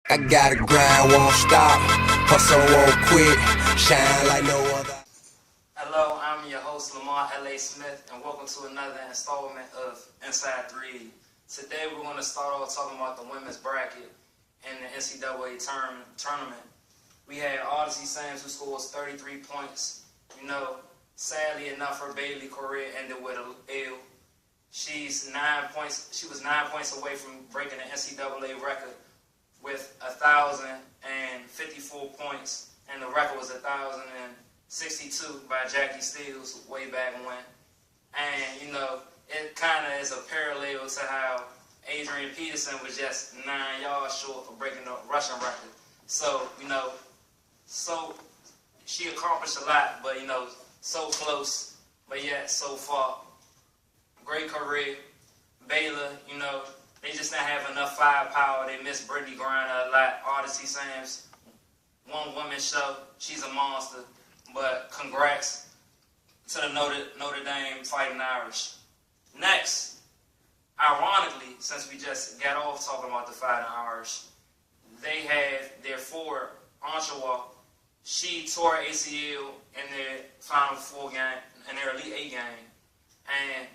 I gotta grind, won't stop, hustle won't quit, shine like no other. Hello, I'm your host Lamar L.A. Smith, and welcome to another installment of Inside380. Today we're going to start off talking about the women's bracket in the NCAA tournament. We had Odyssey Sams, who scores 33 points. You know, sadly enough, her Bailey career ended with an L. She was 9 points away from breaking the NCAA record with 1,054 points, and the record was 1,062 by Jackie Steele way back when. And you know, it kind of is a parallel to how Adrian Peterson was just 9 yards short of breaking the rushing record. So you know, so she accomplished a lot, but you know, so close, but yet so far. Great career. Baylor, you know, they just didn't have enough firepower. They missed Brittany Griner a lot. Odyssey Sams, one woman show. She's a monster. But congrats to the Notre Dame Fighting Irish. Next, ironically, since we just got off talking about the Fighting Irish, they had their forward, Anchois. She tore ACL in their Final Four game, in their Elite Eight game. And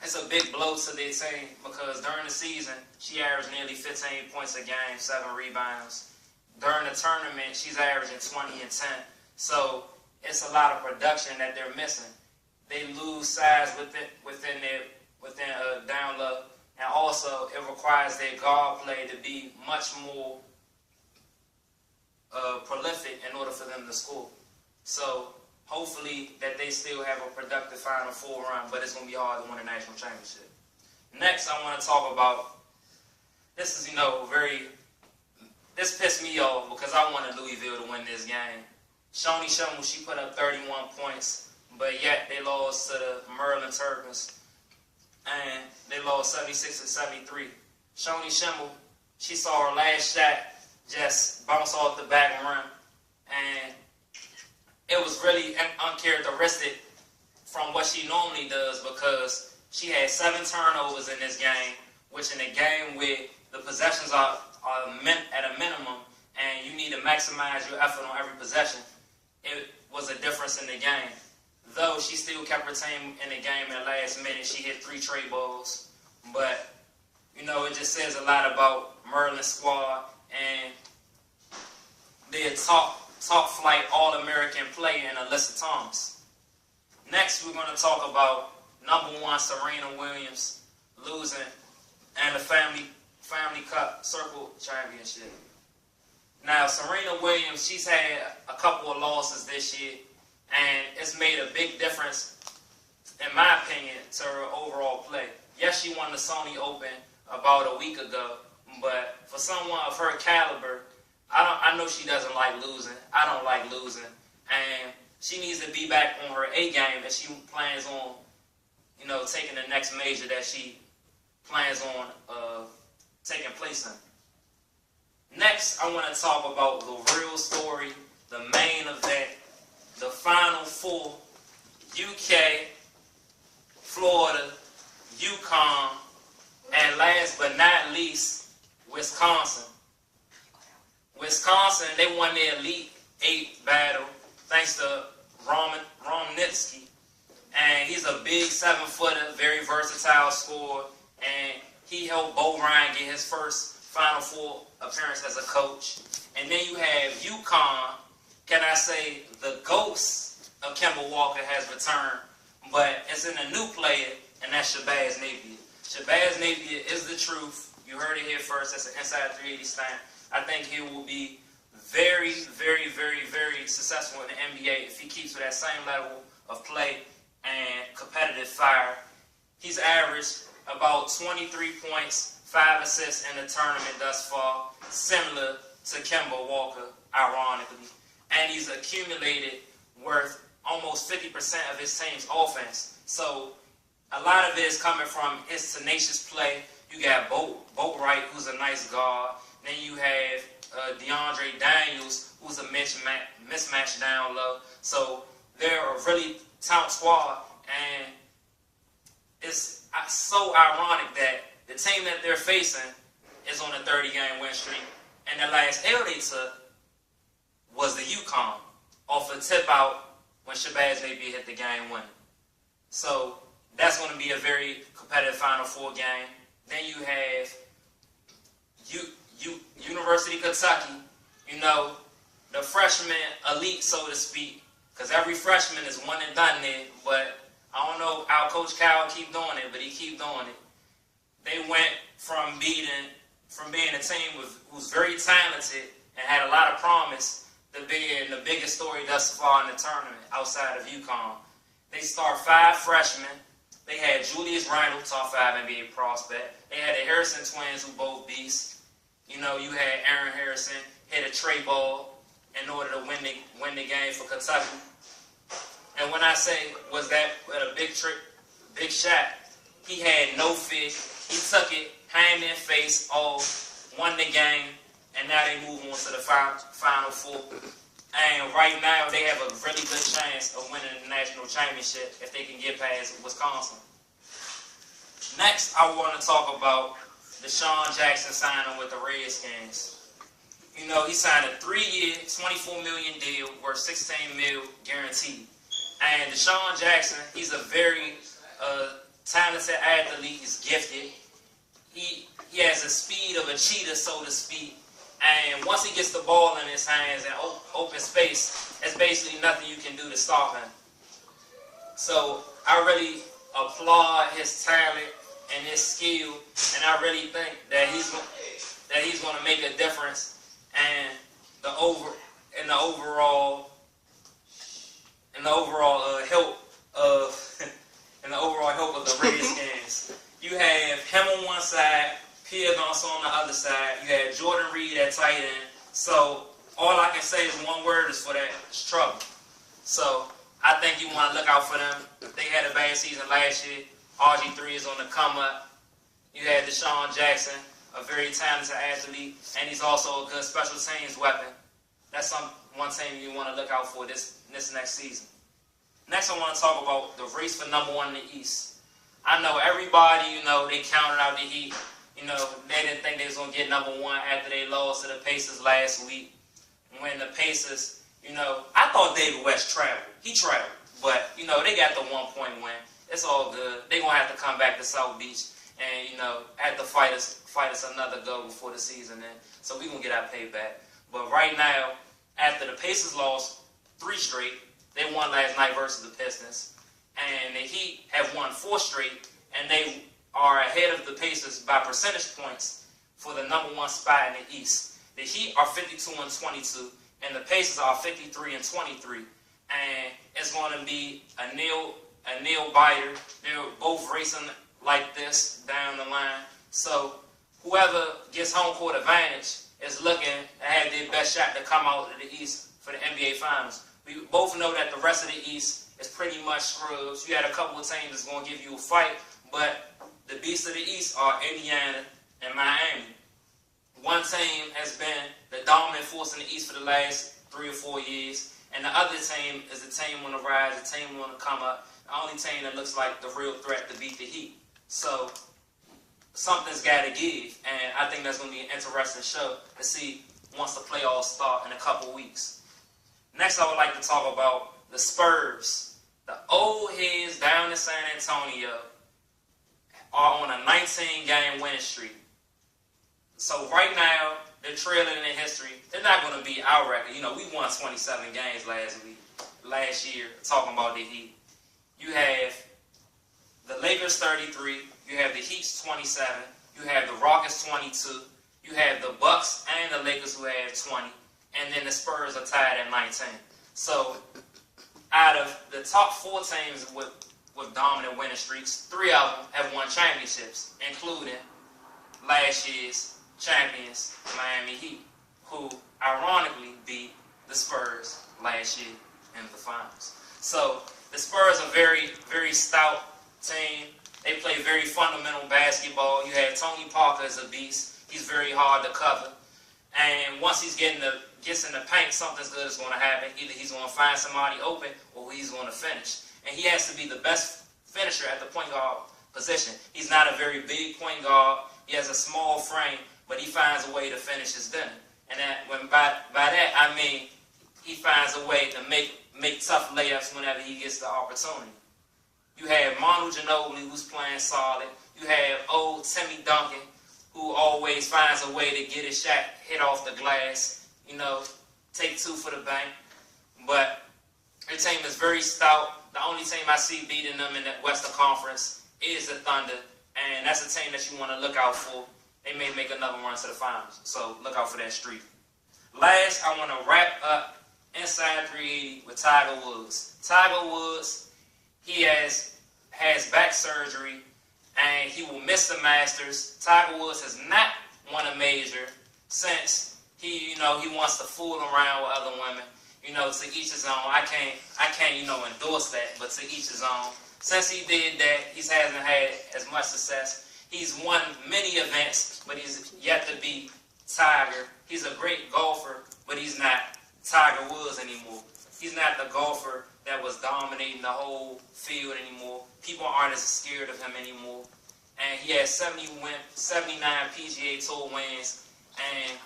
it's a big blow to their team because during the season, she averaged nearly 15 points a game, 7 rebounds. During the tournament, she's averaging 20 and 10. So it's a lot of production that they're missing. They lose size within down low, and also it requires their guard play to be much more prolific in order for them to score. So hopefully that they still have a productive Final Four run, but it's going to be hard to win a national championship. Next, I want to talk about, this is, you know, this pissed me off because I wanted Louisville to win this game. Shoni Schimmel, she put up 31 points, but yet they lost to the Maryland Terrapins, and they lost 76-73. Shoni Schimmel, she saw her last shot just bounce off the back rim, and it was really uncharacteristic from what she normally does because she had 7 turnovers in this game, which in a game where the possessions are at a minimum and you need to maximize your effort on every possession, it was a difference in the game. Though she still kept her team in the game in the last minute, she hit 3 trade balls. But, you know, it just says a lot about Maryland's squad and their top flight All-American player in Alyssa Thomas. Next, we're going to talk about #1 Serena Williams losing and the Family Cup Circle Championship. Now, Serena Williams, she's had a couple of losses this year, and it's made a big difference, in my opinion, to her overall play. Yes, she won the Sony Open about a week ago, but for someone of her caliber, I know she doesn't like losing. I don't like losing. And she needs to be back on her A game if she plans on, you know, taking the next major that she plans on taking place in. Next, I want to talk about the real story, the main event, the Final Four, UK, Florida, UConn, and last but not least, Wisconsin. Wisconsin, they won their Elite Eight battle thanks to Romnitsky. And he's a big 7-footer, very versatile scorer. And he helped Bo Ryan get his first Final Four appearance as a coach. And then you have UConn. Can I say the ghost of Kemba Walker has returned, but it's in a new player, and that's Shabazz Napier. Shabazz Napier is the truth. You heard it here first. That's an Inside380 stamp. I think he will be very, very, very, very successful in the NBA if he keeps with that same level of play and competitive fire. He's averaged about 23 points, 5 assists in the tournament thus far, similar to Kemba Walker, ironically. And he's accumulated worth almost 50% of his team's offense. So a lot of it is coming from his tenacious play. You got Boatwright, who's a nice guard. Then you have DeAndre Daniels, who's a mismatch down low. So they're a really talented squad, and it's so ironic that the team that they're facing is on a 30-game win streak, And the last L they took was the UConn off a tip out when Shabazz Napier hit the game winner. So that's going to be a very competitive Final Four game. Then you have University of Kentucky, you know, the freshman elite, so to speak, because every freshman is one and done there. But I don't know how Coach Cal keep doing it, but he keep doing it. They went from being a team who's very talented and had a lot of promise to being the biggest story thus far in the tournament outside of UConn. They start 5 freshmen. They had Julius Randle, top 5 NBA prospect. They had the Harrison twins, who both beasts. You know, you had Aaron Harrison hit a tray ball in order to win the game for Kentucky. And when I say, was that a big trick, big shot, he had no fear. He took it, hand in face, won the game, and now they move on to the Final Four. And right now, they have a really good chance of winning the national championship if they can get past Wisconsin. Next, I want to talk about DeSean Jackson signing with the Redskins. You know, he signed a 3-year, $24 million deal worth $16 million guaranteed. And DeSean Jackson, he's a very talented athlete. He's gifted. He has the speed of a cheetah, so to speak. And once he gets the ball in his hands in open space, there's basically nothing you can do to stop him. So I really applaud his talent and his skill, and I really think that he's going to make a difference in the overall help of the Redskins. You have him on one side, Pierre Gonçalves on the other side. You had Jordan Reed at tight end. So all I can say is one word is for that. It's trouble. So I think you want to look out for them. They had a bad season last year. RG3 is on the come up. You had DeSean Jackson, a very talented athlete, and he's also a good special teams weapon. That's one team you want to look out for this next season. Next, I want to talk about the race for number 1 in the East. I know everybody, you know, they counted out the Heat. You know, they didn't think they was going to get number 1 after they lost to the Pacers last week. When the Pacers, you know, I thought David West traveled. He traveled. But, you know, they got the 1-point win. It's all good. They're going to have to come back to South Beach and, you know, have to fight us another go before the season ends. So we're going to get our payback. But right now, after the Pacers lost 3 straight, they won last night versus the Pistons. And the Heat have won 4 straight, and they are ahead of the Pacers by percentage points for the number 1 spot in the East. The Heat are 52-22, and the Pacers are 53-23. And it's going to be a nail biter. They're both racing like this down the line. So whoever gets home court advantage is looking to have their best shot to come out of the East for the NBA Finals. We both know that the rest of the East is pretty much scrubs. You had a couple of teams that's going to give you a fight, but the beasts of the East are Indiana and Miami. One team has been the dominant force in the East for the last 3 or 4 years, and the other team is the team on the rise, the team on the come up, the only team that looks like the real threat to beat the Heat. So something's got to give, and I think that's going to be an interesting show to see once the playoffs start in a couple weeks. Next, I would like to talk about the Spurs. The old heads down in San Antonio are on a 19-game winning streak. So right now, they're trailing in history. They're not going to beat our record. You know, we won 27 games last year, talking about the Heat. You have the Lakers 33. You have the Heat's 27. You have the Rockets 22. You have the Bucks and the Lakers who have 20. And then the Spurs are tied at 19. So out of the top 4 teams with dominant winning streaks, 3 of them have won championships, including last year's champions, Miami Heat, who ironically beat the Spurs last year in the finals. So the Spurs are very, very stout team. They play very fundamental basketball. You have Tony Parker as a beast. He's very hard to cover. And once he gets in the paint, something's good is going to happen. Either he's going to find somebody open or he's going to finish. And he has to be the best finisher at the point guard position. He's not a very big point guard. He has a small frame, but he finds a way to finish his dinner. I mean, he finds a way to make tough layups whenever he gets the opportunity. You have Manu Ginobili, who's playing solid. You have old Timmy Duncan, who always finds a way to get his shot hit off the glass. You know, take two for the bank. But their team is very stout. The only team I see beating them in the Western Conference is the Thunder, and that's a team that you want to look out for. They may make another run to the finals, so look out for that streak. Last, I want to wrap up Inside 380 with Tiger Woods. Tiger Woods, he has back surgery, and he will miss the Masters. Tiger Woods has not won a major since he wants to fool around with other women. To each his own. I can't, endorse that, but to each his own. Since he did that, he hasn't had as much success. He's won many events, but he's yet to be Tiger. He's a great golfer, but he's not Tiger Woods anymore. He's not the golfer that was dominating the whole field anymore. People aren't as scared of him anymore. And he has 79 PGA Tour wins, and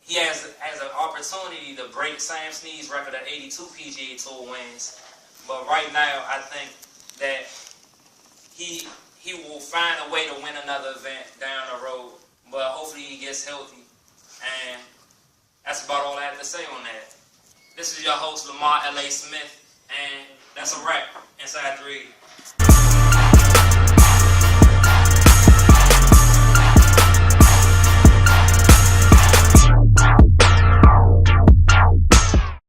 he has an opportunity to break Sam Snead's record of 82 PGA Tour wins. But right now, I think that he will find a way to win another event down the road. But hopefully he gets healthy. And that's about all I have to say on that. This is your host, Lamar L.A. Smith, and that's a wrap. Inside 380.